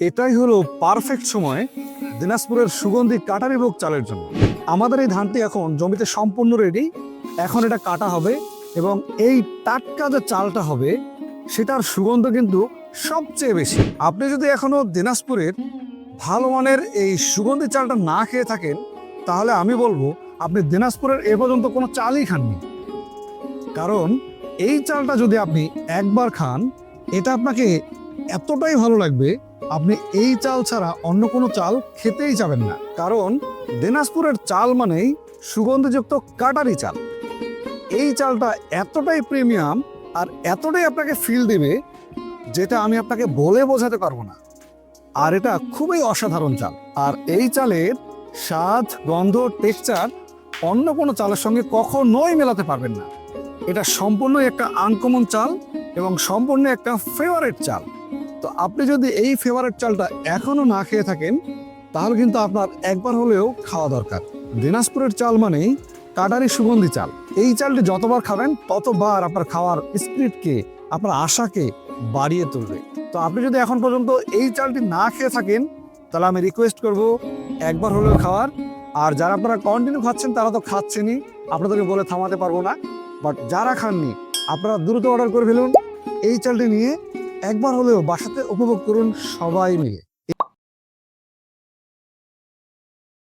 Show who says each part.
Speaker 1: এটাই হলো পারফেক্ট সময় দিনাজপুরের সুগন্ধি কাটারি ভোগ চালের জন্য। আমাদের এই ধানটি এখন জমিতে সম্পূর্ণ রেডি। এখন এটা কাটা হবে এবং এই টাটকা যে চালটা হবে সেটার সুগন্ধ কিন্তু সবচেয়ে বেশি। আপনি যদি এখনো দিনাজপুরের ভালো মানের এই সুগন্ধি চালটা না খেয়ে থাকেন, তাহলে আমি বলবো আপনি দিনাজপুরের এ পর্যন্ত কোনো চালই খাননি। কারণ এই চালটা যদি আপনি একবার খান, এটা আপনাকে এতটাই ভালো লাগবে, আপনি এই চাল ছাড়া অন্য কোনো চাল খেতেই যাবেন না। কারণ দিনাজপুরের চাল মানেই সুগন্ধিযুক্ত কাটারি চাল। এই চালটা এতটাই প্রিমিয়াম আর এতটাই আপনাকে ফিল দেবে, যেটা আমি আপনাকে বলে বোঝাতে পারবো না। আর এটা খুবই অসাধারণ চাল। আর এই চালের স্বাদ, গন্ধ, টেক্সচার অন্য কোনো চালের সঙ্গে কখনোই মেলাতে পারবেন না। এটা সম্পূর্ণ একটা আনকমন চাল এবং সম্পূর্ণ একটা ফেভারিট চাল। তো আপনি যদি এই ফেভারিট চালটা এখনো না খেয়ে থাকেন, তাহলে কিন্তু আপনার একবার হলেও খাওয়া দরকার। দিনাজপুরের চাল মানেই কাটারি সুগন্ধি চাল। এই চালটি যতবার খাবেন ততবার আপনার খাওয়ার স্পিরিটকে, আপনার আশাকে বাড়িয়ে তুলবে। তো আপনি যদি এখন পর্যন্ত এই চালটি না খেয়ে থাকেন, তাহলে আমি রিকোয়েস্ট করব একবার হলেও খাওয়ার। আর যারা আপনারা কন্টিনিউ খাচ্ছেন তারা তো খাচ্ছেনই, আপনাদেরকে বলে থামাতে পারবো না। বাট যারা খাননি, আপনারা দ্রুত অর্ডার করে ফেলুন। এই চালটি নিয়ে একবার হলেও বাসাতে উপভোগ করুন সবাই মিলে।